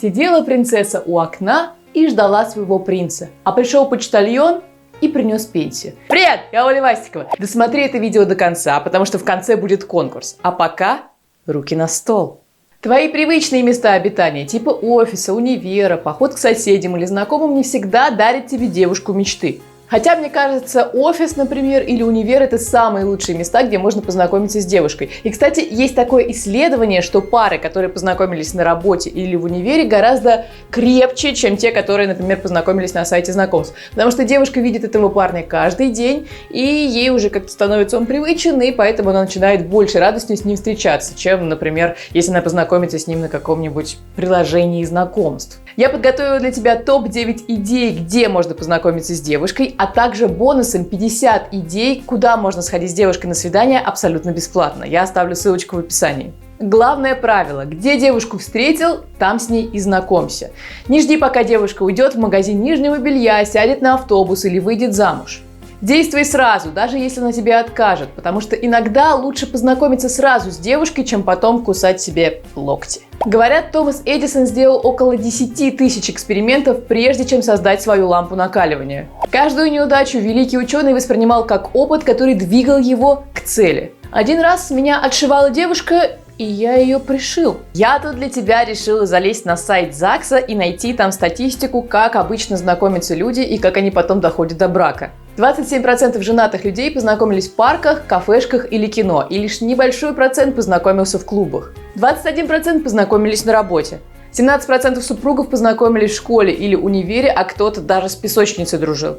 Сидела принцесса у окна и ждала своего принца. А пришел почтальон и принес пенсию. Привет, я Оля Вастикова. Досмотри это видео до конца, потому что в конце будет конкурс. А пока руки на стол. Твои привычные места обитания, типа офиса, универа, поход к соседям или знакомым, не всегда дарят тебе девушку мечты. Хотя, мне кажется, офис, например, или универ – это самые лучшие места, где можно познакомиться с девушкой. И, кстати, есть такое исследование, что пары, которые познакомились на работе или в универе, гораздо крепче, чем те, которые, например, познакомились на сайте знакомств. Потому что девушка видит этого парня каждый день, и ей уже как-то становится он привычен, и поэтому она начинает больше радостью с ним встречаться, чем, например, если она познакомится с ним на каком-нибудь приложении знакомств. Я подготовила для тебя топ-9 идей, где можно познакомиться с девушкой, а также бонусом 50 идей, куда можно сходить с девушкой на свидание абсолютно бесплатно. Я оставлю ссылочку в описании. Главное правило: где девушку встретил, там с ней и знакомься. Не жди, пока девушка уйдет в магазин нижнего белья, сядет на автобус или выйдет замуж. Действуй сразу, даже если она тебе откажет, потому что иногда лучше познакомиться сразу с девушкой, чем потом кусать себе локти. Говорят, Томас Эдисон сделал около 10 тысяч экспериментов, прежде чем создать свою лампу накаливания. Каждую неудачу великий ученый воспринимал как опыт, который двигал его к цели. Один раз меня отшивала девушка, и я ее пришил. Я тут для тебя решила залезть на сайт ЗАГСа и найти там статистику, как обычно знакомятся люди и как они потом доходят до брака. 27% женатых людей познакомились в парках, кафешках или кино, и лишь небольшой процент познакомился в клубах. 21% познакомились на работе. 17% супругов познакомились в школе или универе, а кто-то даже с песочницей дружил.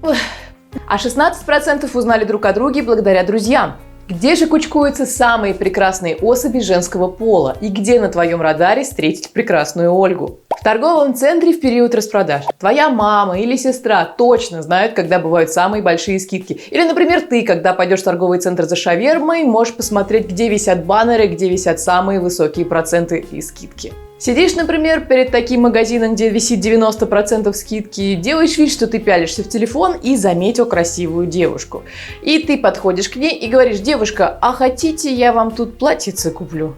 А 16% узнали друг о друге благодаря друзьям. Где же кучкуются самые прекрасные особи женского пола? И где на твоем радаре встретить прекрасную Ольгу? В торговом центре в период распродаж. Твоя мама или сестра точно знают, когда бывают самые большие скидки. Или, например, ты, когда пойдешь в торговый центр за шавермой, можешь посмотреть, где висят баннеры, где висят самые высокие проценты и скидки. Сидишь, например, перед таким магазином, где висит 90% скидки, делаешь вид, что ты пялишься в телефон и заметил красивую девушку. И ты подходишь к ней и говоришь: девушка, а хотите, я вам тут платьице куплю?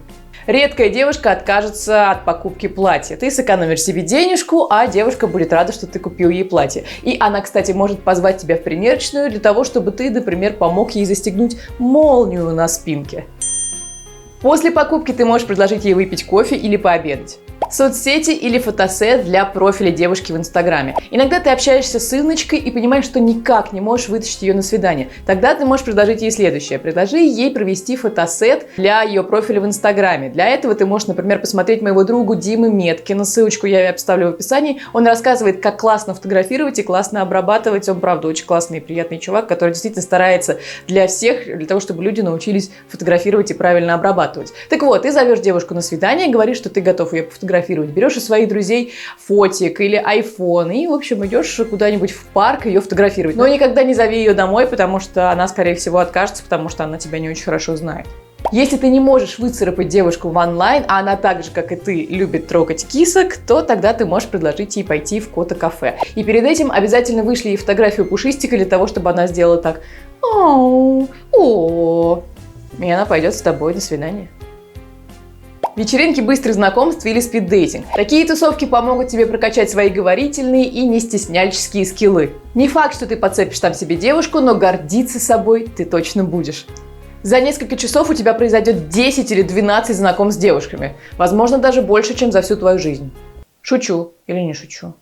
Редкая девушка откажется от покупки платья. Ты сэкономишь себе денежку, а девушка будет рада, что ты купил ей платье. И она, кстати, может позвать тебя в примерочную для того, чтобы ты, например, помог ей застегнуть молнию на спинке. После покупки ты можешь предложить ей выпить кофе или пообедать. Соцсети или фотосет для профиля девушки в Инстаграме. Иногда ты общаешься с Инночкой и понимаешь, что никак не можешь вытащить ее на свидание. Тогда ты можешь предложить ей следующее. Предложи ей провести фотосет для ее профиля в Инстаграме. Для этого ты можешь, например, посмотреть моего другу Димы Меткина. Ссылочку я оставлю в описании. Он рассказывает, как классно фотографировать и классно обрабатывать. Он, правда, очень классный и приятный чувак, который действительно старается для всех, для того, чтобы люди научились фотографировать и правильно обрабатывать. Так вот, ты зовешь девушку на свидание, говоришь, что ты готов ее пофотографировать. Берешь у своих друзей фотик или айфон и, в общем, идешь куда-нибудь в парк ее фотографировать. Но никогда не зови ее домой, потому что она, скорее всего, откажется, потому что она тебя не очень хорошо знает. Если ты не можешь выцарапать девушку в онлайн, а она так же, как и ты, любит трогать кисок, то тогда ты можешь предложить ей пойти в кота-кафе. И перед этим обязательно вышли ей фотографию пушистика для того, чтобы она сделала так: о, и она пойдет с тобой на свидание. Вечеринки быстрых знакомств или спиддейтинг. Такие тусовки помогут тебе прокачать свои говорительные и нестесняльческие скиллы. Не факт, что ты подцепишь там себе девушку, но гордиться собой ты точно будешь. За несколько часов у тебя произойдет 10 или 12 знакомств с девушками. Возможно, даже больше, чем за всю твою жизнь. Шучу или не шучу?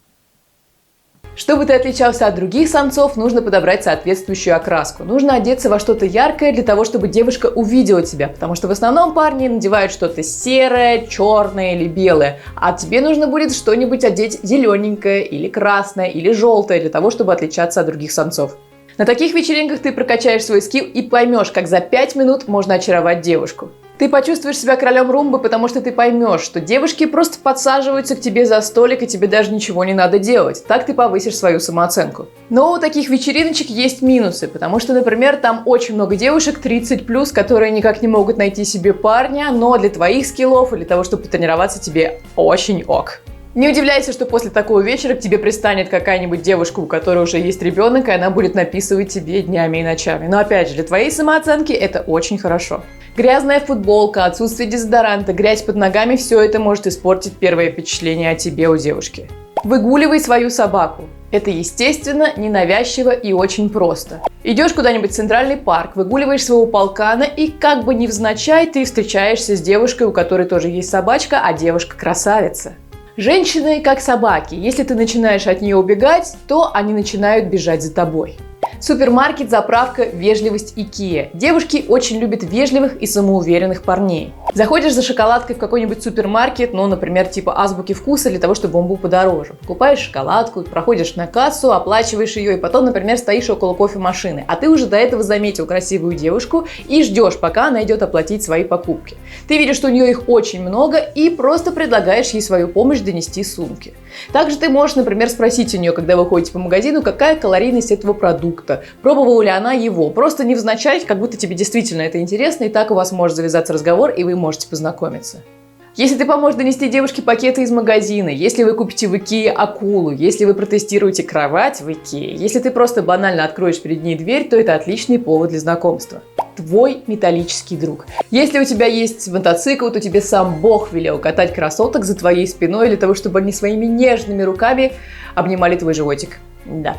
Чтобы ты отличался от других самцов, нужно подобрать соответствующую окраску. Нужно одеться во что-то яркое для того, чтобы девушка увидела тебя, потому что в основном парни надевают что-то серое, черное или белое, а тебе нужно будет что-нибудь одеть зелененькое или красное или желтое для того, чтобы отличаться от других самцов. На таких вечеринках ты прокачаешь свой скилл и поймешь, как за 5 минут можно очаровать девушку. Ты почувствуешь себя королем румбы, потому что ты поймешь, что девушки просто подсаживаются к тебе за столик, и тебе даже ничего не надо делать. Так ты повысишь свою самооценку. Но у таких вечериночек есть минусы, потому что, например, там очень много девушек 30+, которые никак не могут найти себе парня, но для твоих скиллов и для того, чтобы потренироваться, тебе очень ок. Не удивляйся, что после такого вечера к тебе пристанет какая-нибудь девушка, у которой уже есть ребенок, и она будет написывать тебе днями и ночами. Но опять же, для твоей самооценки это очень хорошо. Грязная футболка, отсутствие дезодоранта, грязь под ногами – все это может испортить первое впечатление о тебе у девушки. Выгуливай свою собаку. Это естественно, ненавязчиво и очень просто. Идешь куда-нибудь в центральный парк, выгуливаешь своего полкана, и как бы невзначай ты встречаешься с девушкой, у которой тоже есть собачка, а девушка красавица. Женщины как собаки. Если ты начинаешь от нее убегать, то они начинают бежать за тобой. Супермаркет, заправка, вежливость, Икеа. Девушки очень любят вежливых и самоуверенных парней. Заходишь за шоколадкой в какой-нибудь супермаркет, ну, например, типа Азбуки Вкуса, для того, чтобы он был подороже. Покупаешь шоколадку, проходишь на кассу, оплачиваешь ее, и потом, например, стоишь около кофемашины. А ты уже до этого заметил красивую девушку и ждешь, пока она идет оплатить свои покупки. Ты видишь, что у нее их очень много, и просто предлагаешь ей свою помощь донести сумки. Также ты можешь, например, спросить у нее, когда вы ходите по магазину, какая калорийность этого продукта, пробовала ли она его. Просто невзначай, как будто тебе действительно это интересно, и так у вас может завязаться разговор, и вы можете познакомиться. Если ты поможешь донести девушке пакеты из магазина, если вы купите в Икее акулу, если вы протестируете кровать в Икее, если ты просто банально откроешь перед ней дверь, то это отличный повод для знакомства. Твой металлический друг. Если у тебя есть мотоцикл, то тебе сам Бог велел катать красоток за твоей спиной для того, чтобы они своими нежными руками обнимали твой животик. Да.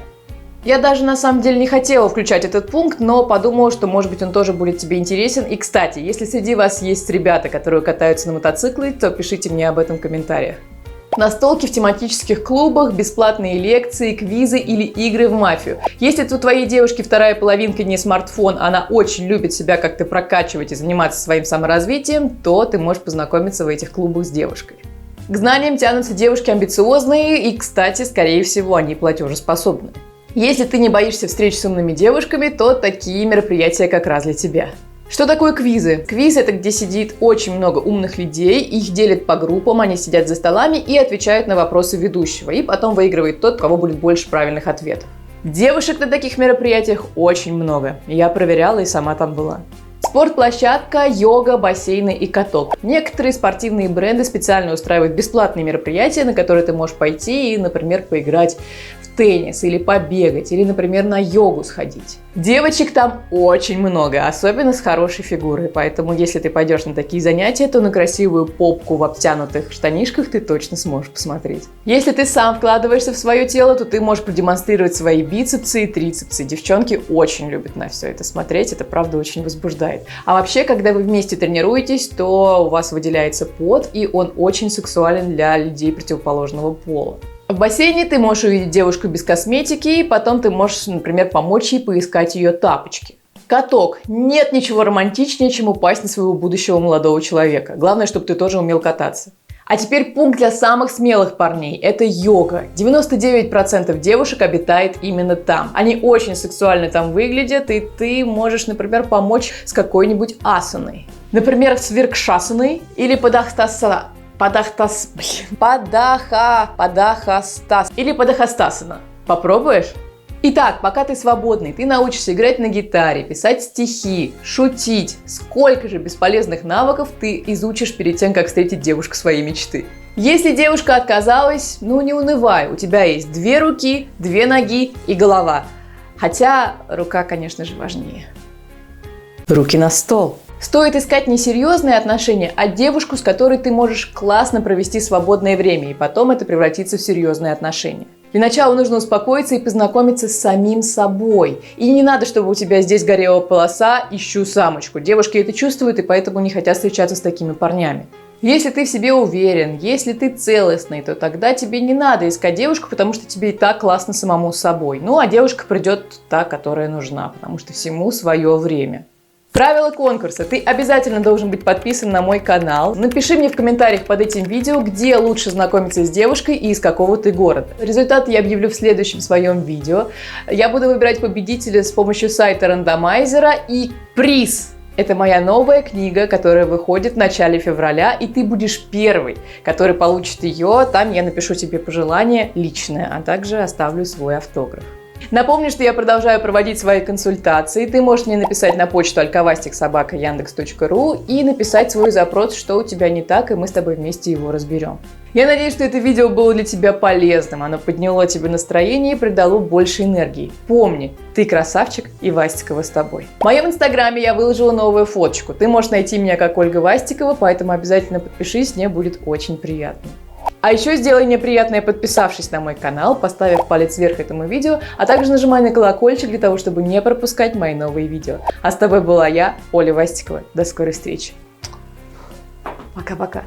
Я даже на самом деле не хотела включать этот пункт, но подумала, что может быть он тоже будет тебе интересен. И кстати, если среди вас есть ребята, которые катаются на мотоцикле, то пишите мне об этом в комментариях. Настолки в тематических клубах, бесплатные лекции, квизы или игры в мафию. Если у твоей девушки вторая половинка не смартфон, она очень любит себя как-то прокачивать и заниматься своим саморазвитием, то ты можешь познакомиться в этих клубах с девушкой. К знаниям тянутся девушки амбициозные и, кстати, скорее всего, они платежеспособны. Если ты не боишься встреч с умными девушками, то такие мероприятия как раз для тебя. Что такое квизы? Квиз – это где сидит очень много умных людей, их делят по группам, они сидят за столами и отвечают на вопросы ведущего, и потом выигрывает тот, у кого будет больше правильных ответов. Девушек на таких мероприятиях очень много, я проверяла и сама там была. Спортплощадка, йога, бассейны и каток. Некоторые спортивные бренды специально устраивают бесплатные мероприятия, на которые ты можешь пойти и, например, поиграть в теннис, или побегать, или, например, на йогу сходить. Девочек там очень много, особенно с хорошей фигурой, поэтому если ты пойдешь на такие занятия, то на красивую попку в обтянутых штанишках ты точно сможешь посмотреть. Если ты сам вкладываешься в свое тело, то ты можешь продемонстрировать свои бицепсы и трицепсы. Девчонки очень любят на все это смотреть, это правда очень возбуждает. А вообще, когда вы вместе тренируетесь, то у вас выделяется пот, и он очень сексуален для людей противоположного пола. В бассейне ты можешь увидеть девушку без косметики, и потом ты можешь, например, помочь ей поискать ее тапочки. Каток. Нет ничего романтичнее, чем упасть на своего будущего молодого человека. Главное, чтобы ты тоже умел кататься. А теперь пункт для самых смелых парней. Это йога. 99% девушек обитает именно там. Они очень сексуально там выглядят, и ты можешь, например, помочь с какой-нибудь асаной. Например, с виркшасаной или падахастасана. Или падахастасана. Попробуешь? Итак, пока ты свободный, ты научишься играть на гитаре, писать стихи, шутить. Сколько же бесполезных навыков ты изучишь перед тем, как встретить девушку своей мечты. Если девушка отказалась, ну не унывай, у тебя есть 2 руки, 2 ноги и голова. Хотя рука, конечно же, важнее. Руки на стол. Стоит искать не серьезные отношения, а девушку, с которой ты можешь классно провести свободное время, и потом это превратится в серьезные отношения. Для начала нужно успокоиться и познакомиться с самим собой. И не надо, чтобы у тебя здесь горела полоса «ищу самочку». Девушки это чувствуют и поэтому не хотят встречаться с такими парнями. Если ты в себе уверен, если ты целостный, то тогда тебе не надо искать девушку, потому что тебе и так классно самому с собой. Ну а девушка придет та, которая нужна, потому что всему свое время. Правила конкурса. Ты обязательно должен быть подписан на мой канал. Напиши мне в комментариях под этим видео, где лучше знакомиться с девушкой и из какого ты города. Результаты я объявлю в следующем своем видео. Я буду выбирать победителя с помощью сайта рандомайзера, и приз – это моя новая книга, которая выходит в начале февраля, и ты будешь первый, который получит ее. Там я напишу тебе пожелание личное, а также оставлю свой автограф. Напомню, что я продолжаю проводить свои консультации. Ты можешь мне написать на почту alkovastik@yandex.ru и написать свой запрос, что у тебя не так, и мы с тобой вместе его разберем. Я надеюсь, что это видео было для тебя полезным, оно подняло тебе настроение и придало больше энергии. Помни, ты красавчик, и Вастикова с тобой. В моем инстаграме я выложила новую фоточку. Ты можешь найти меня как Ольга Вастикова, поэтому обязательно подпишись, мне будет очень приятно. А еще сделай мне приятное, подписавшись на мой канал, поставив палец вверх этому видео, а также нажимай на колокольчик для того, чтобы не пропускать мои новые видео. А с тобой была я, Оля Вастикова. До скорой встречи. Пока-пока.